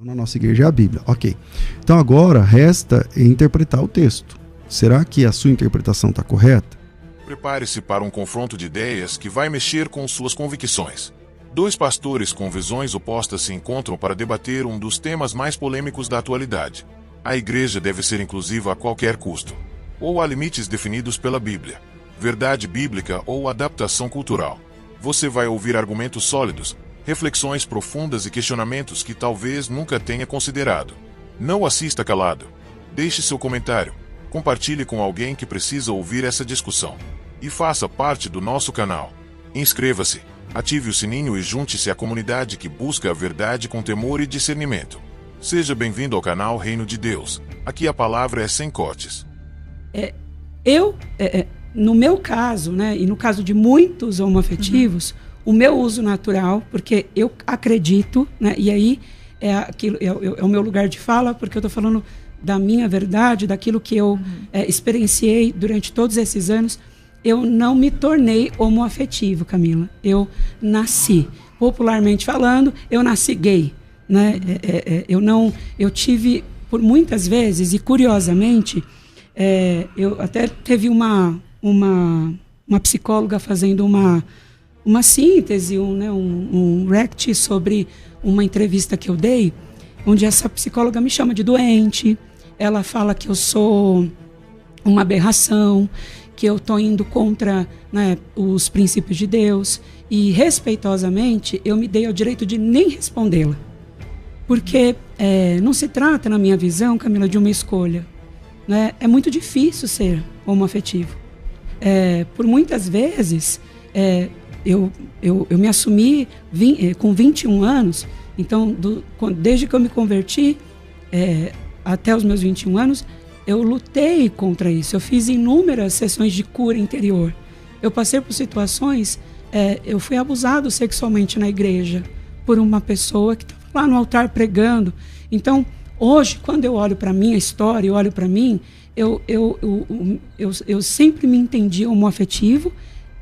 Na nossa igreja é a Bíblia. Ok. Então agora resta interpretar o texto. Será que a sua interpretação está correta? Prepare-se para um confronto de ideias que vai mexer com suas convicções. Dois pastores com visões opostas se encontram para debater um dos temas mais polêmicos da atualidade. A igreja deve ser inclusiva a qualquer custo. Ou há limites definidos pela Bíblia, verdade bíblica ou adaptação cultural. Você vai ouvir argumentos sólidos, reflexões profundas e questionamentos que talvez nunca tenha considerado. Não assista calado. Deixe seu comentário. Compartilhe com alguém que precisa ouvir essa discussão. E faça parte do nosso canal. Inscreva-se, ative o sininho e junte-se à comunidade que busca a verdade com temor e discernimento. Seja bem-vindo ao canal Reino de Deus. Aqui a palavra é sem cortes. No meu caso, né, e no caso de muitos homoafetivos, o meu uso natural, porque eu acredito, né, e aí é o meu lugar de fala, porque eu estou falando da minha verdade, daquilo que eu experienciei durante todos esses anos. Eu não me tornei homoafetivo, Camila. Eu nasci, popularmente falando, eu nasci gay, né? Eu tive, por muitas vezes, e curiosamente, eu até teve uma psicóloga fazendo uma síntese, um rect sobre uma entrevista que eu dei, onde essa psicóloga me chama de doente. Ela fala que eu sou uma aberração, que eu estou indo contra, né, os princípios de Deus. E, respeitosamente, eu me dei ao direito de nem respondê-la. Porque não se trata, na minha visão, Camila, de uma escolha. Né? É muito difícil ser homoafetivo. Por muitas vezes, eu me assumi com 21 anos. Então, desde que eu me converti até os meus 21 anos, eu lutei contra isso. Eu fiz inúmeras sessões de cura interior. Eu passei por situações, eu fui abusado sexualmente na igreja por uma pessoa que estava lá no altar pregando. Então, hoje, quando eu olho para a minha história, eu olho para mim, eu sempre me entendi homoafetivo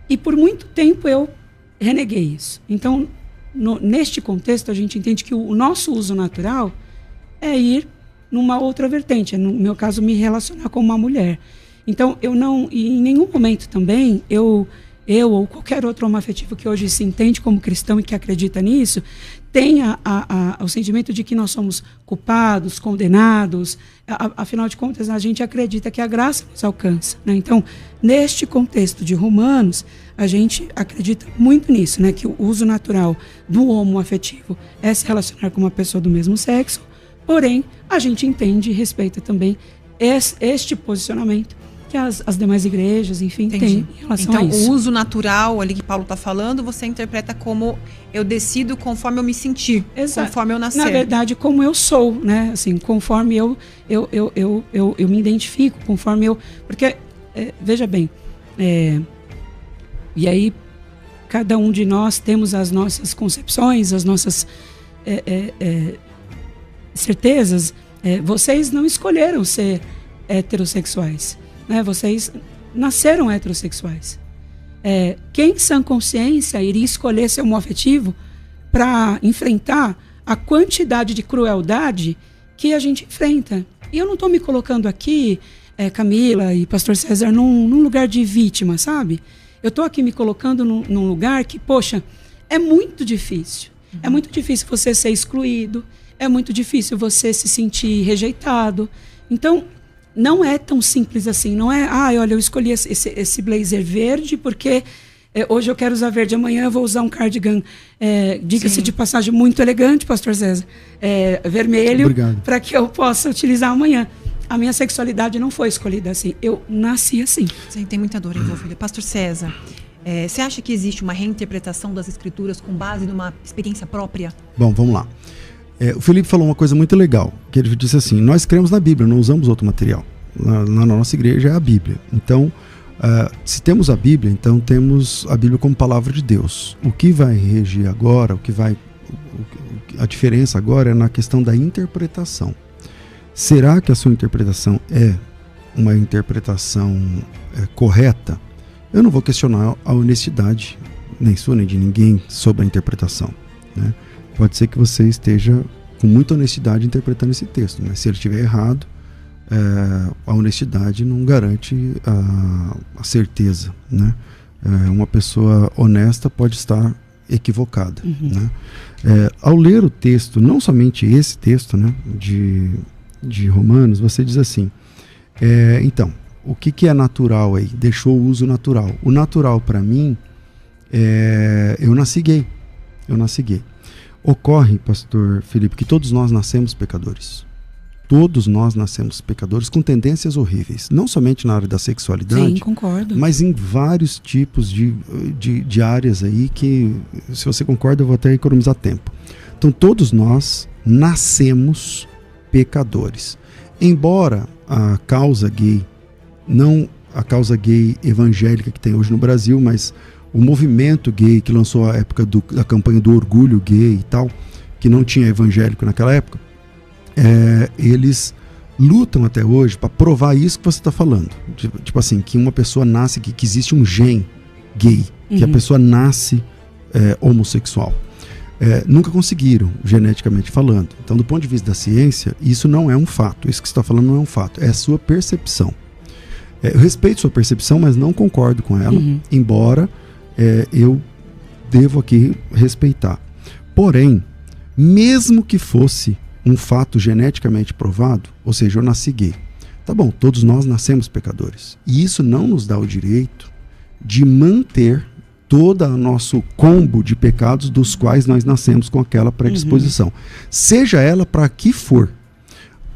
e por muito tempo eu reneguei isso. Então, neste contexto, a gente entende que o nosso uso natural é ir numa outra vertente, no meu caso, me relacionar com uma mulher. Então, e em nenhum momento também, eu ou qualquer outro homoafetivo que hoje se entende como cristão e que acredita nisso, tenha o sentimento de que nós somos culpados, condenados. Afinal de contas, a gente acredita que a graça nos alcança. Né? Então, neste contexto de Romanos, a gente acredita muito nisso, né? Que o uso natural do homoafetivo é se relacionar com uma pessoa do mesmo sexo, porém, a gente entende e respeita também este posicionamento que as demais igrejas, enfim, têm em relação a isso. Então, o uso natural ali que Paulo está falando, você interpreta como eu decido conforme eu me sentir, conforme eu nascer. Na verdade, como eu sou, né? Assim, conforme eu me identifico, conforme eu... Porque, veja bem, e aí cada um de nós temos as nossas concepções, as nossas certezas. Vocês não escolheram ser heterossexuais. Né? Vocês nasceram heterossexuais. Quem em sã consciência iria escolher ser homoafetivo para enfrentar a quantidade de crueldade que a gente enfrenta? E eu não estou me colocando aqui, Camila e Pastor César, num lugar de vítima, sabe? Eu estou aqui me colocando num lugar que, poxa, é muito difícil. É muito difícil você ser excluído, é muito difícil você se sentir rejeitado. Então, não é tão simples assim, não é, olha, eu escolhi esse blazer verde porque hoje eu quero usar verde, amanhã eu vou usar um cardigan, diga-se de passagem, muito elegante, Pastor César, vermelho, para que eu possa utilizar amanhã. A minha sexualidade não foi escolhida assim, eu nasci assim. Sim, tem muita dor envolvida. Pastor César, você acha que existe uma reinterpretação das Escrituras com base numa experiência própria? Bom, vamos lá. O Felipe falou uma coisa muito legal, que ele disse assim, nós cremos na Bíblia, não usamos outro material. Na nossa igreja é a Bíblia. Então, se temos a Bíblia, então temos a Bíblia como palavra de Deus. O que vai regir agora, a diferença agora é na questão da interpretação. Será que a sua interpretação é uma interpretação correta? Eu não vou questionar a honestidade, nem sua nem de ninguém, sobre a interpretação, né? Pode ser que você esteja com muita honestidade interpretando esse texto, mas se ele estiver errado, a honestidade não garante a certeza, né? Uma pessoa honesta pode estar equivocada, né? Ao ler o texto, não somente esse texto, né, de Romanos, você diz assim, então, o que é natural aí? Deixou o uso natural. O natural para mim eu nasci gay. Ocorre, pastor Felipe, que todos nós nascemos pecadores. Todos nós nascemos pecadores com tendências horríveis. Não somente na área da sexualidade. Sim, concordo. Mas em vários tipos de áreas aí que, se você concorda, eu vou até economizar tempo. Então, todos nós nascemos pecadores. Embora a causa gay, não a causa gay evangélica que tem hoje no Brasil, mas o movimento gay que lançou a época da campanha do orgulho gay e tal, que não tinha evangélico naquela época, eles lutam até hoje para provar isso que você está falando. Tipo assim, que uma pessoa nasce, que existe um gene gay, que a pessoa nasce homossexual. Nunca conseguiram, geneticamente falando. Então, do ponto de vista da ciência, isso não é um fato. Isso que você está falando não é um fato, é a sua percepção. Eu respeito sua percepção, mas não concordo com ela, embora eu devo aqui respeitar. Porém, mesmo que fosse um fato geneticamente provado, ou seja, eu nasci gay, tá bom, todos nós nascemos pecadores. E isso não nos dá o direito de manter todo o nosso combo de pecados dos quais nós nascemos com aquela predisposição. Seja ela para que for.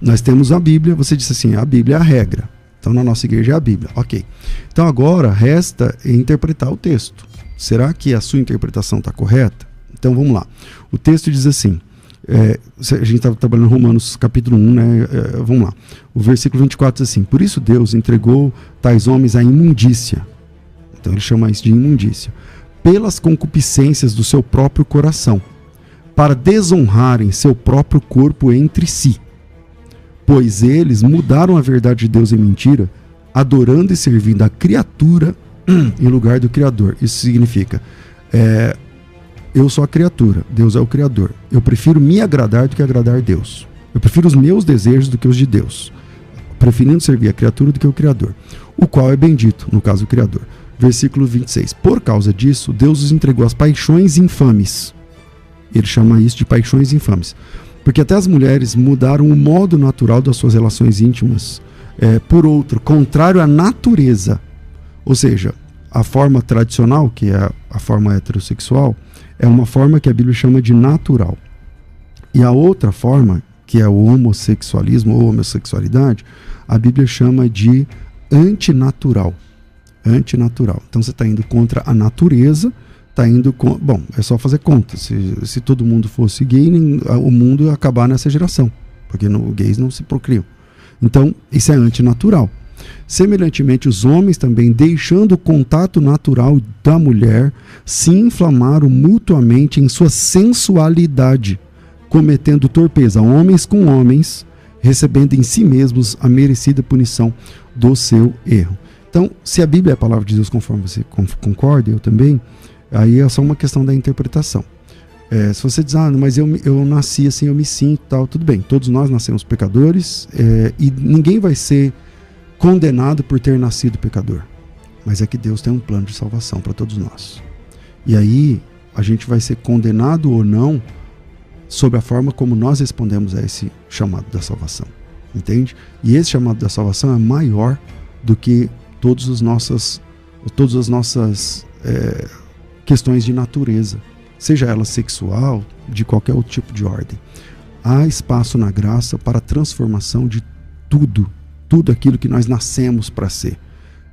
Nós temos a Bíblia, você disse assim, a Bíblia é a regra. Então, na nossa igreja é a Bíblia. Ok. Então, agora resta interpretar o texto. Será que a sua interpretação está correta? Então, vamos lá. O texto diz assim, a gente estava trabalhando em Romanos capítulo 1, né? Vamos lá. O versículo 24 diz assim, por isso Deus entregou tais homens à imundícia. Então, ele chama isso de imundícia. Pelas concupiscências do seu próprio coração, para desonrarem seu próprio corpo entre si. Pois eles mudaram a verdade de Deus em mentira, adorando e servindo a criatura em lugar do Criador. Isso significa, eu sou a criatura, Deus é o Criador. Eu prefiro me agradar do que agradar Deus. Eu prefiro os meus desejos do que os de Deus, preferindo servir a criatura do que o Criador, o qual é bendito, no caso o Criador. Versículo 26. Por causa disso, Deus os entregou às paixões infames. Ele chama isso de paixões infames. Porque até as mulheres mudaram o modo natural das suas relações íntimas por outro, contrário à natureza. Ou seja, a forma tradicional, que é a forma heterossexual, é uma forma que a Bíblia chama de natural. E a outra forma, que é o homossexualismo ou homossexualidade, a Bíblia chama de antinatural. Antinatural. Então você está indo contra a natureza, está indo com... Bom, é só fazer conta. Se todo mundo fosse gay, o mundo ia acabar nessa geração, porque gays não se procriam. Então, isso é antinatural. Semelhantemente, os homens também, deixando o contato natural da mulher, se inflamaram mutuamente em sua sensualidade, cometendo torpeza, homens com homens, recebendo em si mesmos a merecida punição do seu erro. Então, se a Bíblia é a palavra de Deus, conforme você concorda, eu também, aí é só uma questão da interpretação. Se você diz, mas eu nasci assim, eu me sinto, tal, tudo bem, todos nós nascemos pecadores, e ninguém vai ser condenado por ter nascido pecador. Mas é que Deus tem um plano de salvação para todos nós. E aí, a gente vai ser condenado ou não sobre a forma como nós respondemos a esse chamado da salvação. Entende? E esse chamado da salvação é maior do que todas as nossas questões de natureza, seja ela sexual, de qualquer outro tipo de ordem. Há espaço na graça para a transformação de tudo aquilo que nós nascemos para ser.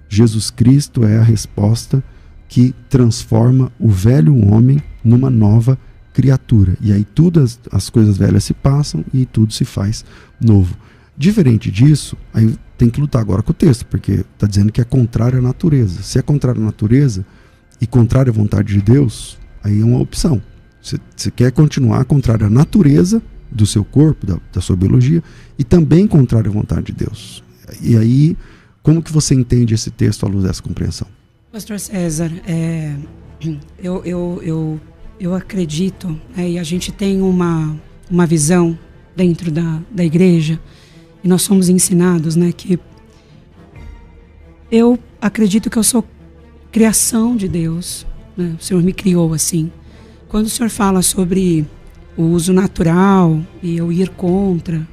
Jesus Cristo é a resposta que transforma o velho homem numa nova criatura. E aí todas as coisas velhas se passam e tudo se faz novo. Diferente disso, aí tem que lutar agora com o texto, porque está dizendo que é contrário à natureza. Se é contrário à natureza e contrário à vontade de Deus, aí é uma opção. Você quer continuar contrário à natureza do seu corpo, da sua biologia, e também contrário à vontade de Deus. E aí, como que você entende esse texto à luz dessa compreensão? Pastor César, eu acredito, e a gente tem uma uma visão dentro da igreja, e nós somos ensinados, né, que eu acredito que eu sou criação de Deus, né? O Senhor me criou assim. Quando o Senhor fala sobre o uso natural e eu ir contra,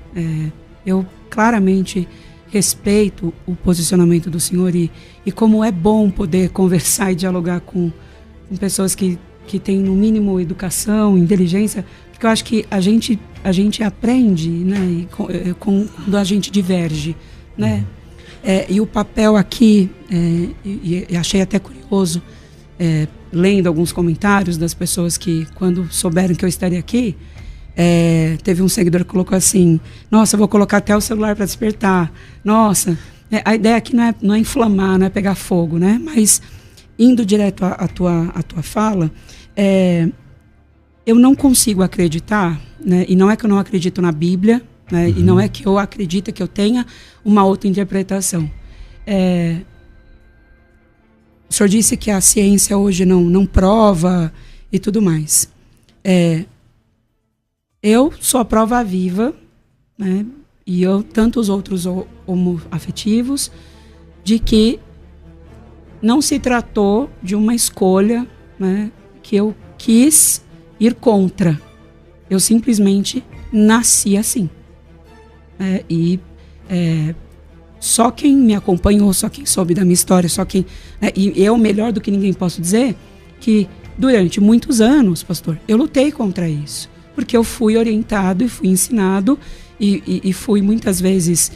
eu claramente respeito o posicionamento do Senhor e como é bom poder conversar e dialogar com pessoas que têm no mínimo educação, inteligência, porque eu acho que a gente aprende, né, quando a gente diverge, né? E o papel aqui, e achei até curioso, lendo alguns comentários das pessoas que, quando souberam que eu estaria aqui, teve um seguidor que colocou assim: nossa, eu vou colocar até o celular para despertar. Nossa, a ideia aqui não é inflamar, não é pegar fogo, né? Mas, indo direto à tua fala, eu não consigo acreditar, né? E não é que eu não acredito na Bíblia, né? E não é que eu acredito que eu tenha uma outra interpretação. O senhor disse que a ciência hoje não prova e tudo mais. Eu sou a prova viva, né? E tanto os outros homoafetivos, de que não se tratou de uma escolha, né, que eu quis ir contra. Eu simplesmente nasci assim. Só quem me acompanhou, só quem soube da minha história, e eu, melhor do que ninguém, posso dizer que durante muitos anos, pastor, eu lutei contra isso, porque eu fui orientado e fui ensinado e fui muitas vezes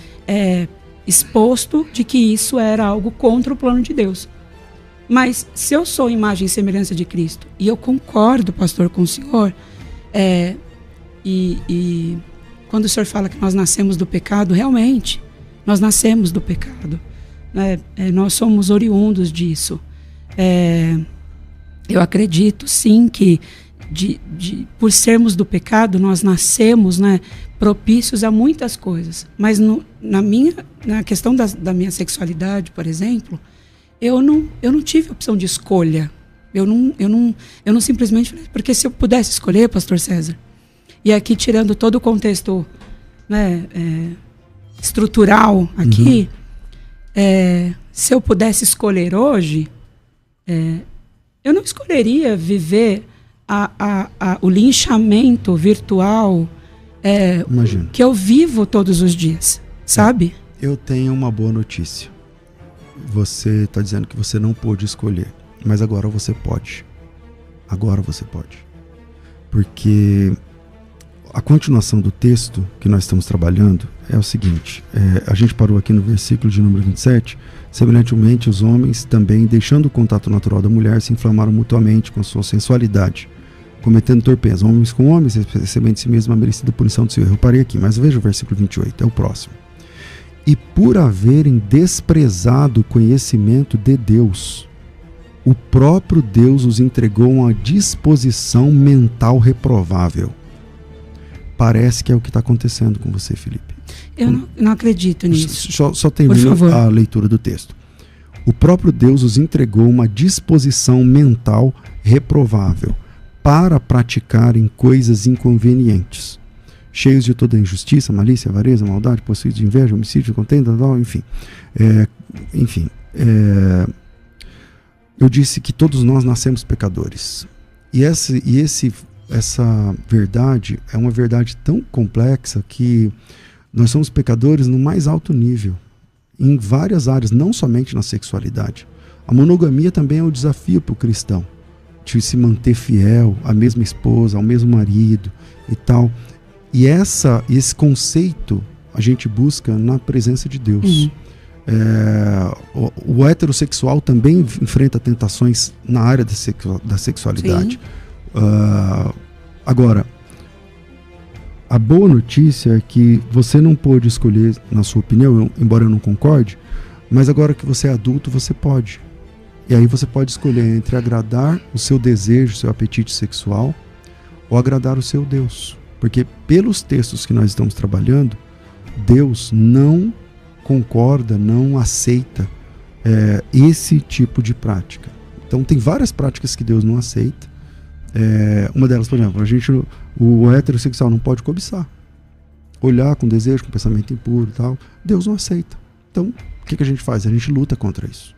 exposto de que isso era algo contra o plano de Deus. Mas se eu sou imagem e semelhança de Cristo, e eu concordo, pastor, com o senhor, e quando o senhor fala que nós nascemos do pecado, realmente, nós nascemos do pecado, né? Nós somos oriundos disso. Eu acredito, sim, que por sermos do pecado, nós nascemos, né, propícios a muitas coisas. Mas na questão da minha sexualidade, por exemplo, eu não tive opção de escolha. Eu não simplesmente falei, porque se eu pudesse escolher, pastor César, e aqui tirando todo o contexto, né, estrutural aqui, se eu pudesse escolher hoje, eu não escolheria viver o linchamento virtual que eu vivo todos os dias, sabe? Eu tenho uma boa notícia. Você está dizendo que você não pôde escolher, mas agora você pode. Agora você pode. Porque a continuação do texto que nós estamos trabalhando é o seguinte: a gente parou aqui no versículo de número 27. Semelhantemente, os homens também, deixando o contato natural da mulher, se inflamaram mutuamente com a sua sensualidade, cometendo torpeza, homens com homens, recebendo de si mesmo a merecida punição do seu erro. Eu parei aqui, mas veja o versículo 28, é o próximo. E por haverem desprezado o conhecimento de Deus, o próprio Deus os entregou a uma disposição mental reprovável. Parece que é o que está acontecendo com você, Felipe. Eu não acredito nisso. Só termino a leitura do texto. O próprio Deus os entregou uma disposição mental reprovável para praticarem coisas inconvenientes, cheios de toda injustiça, malícia, avareza, maldade, possuídos de inveja, homicídio, contenda, enfim. Eu disse que todos nós nascemos pecadores. E essa verdade é uma verdade tão complexa que nós somos pecadores no mais alto nível, em várias áreas, não somente na sexualidade. A monogamia também é um desafio para o cristão, de se manter fiel à mesma esposa, ao mesmo marido e tal. E esse conceito a gente busca na presença de Deus. O heterossexual também enfrenta tentações na área da sexualidade. Agora, a boa notícia é que você não pôde escolher, na sua opinião, embora eu não concorde, mas agora que você é adulto, você pode. E aí você pode escolher entre agradar o seu desejo, o seu apetite sexual, ou agradar o seu Deus. Porque pelos textos que nós estamos trabalhando, Deus não concorda, não aceita esse tipo de prática. Então tem várias práticas que Deus não aceita, Uma delas, por exemplo, o heterossexual não pode cobiçar. Olhar com desejo, com pensamento impuro e tal. Deus não aceita. Então, o que a gente faz? A gente luta contra isso.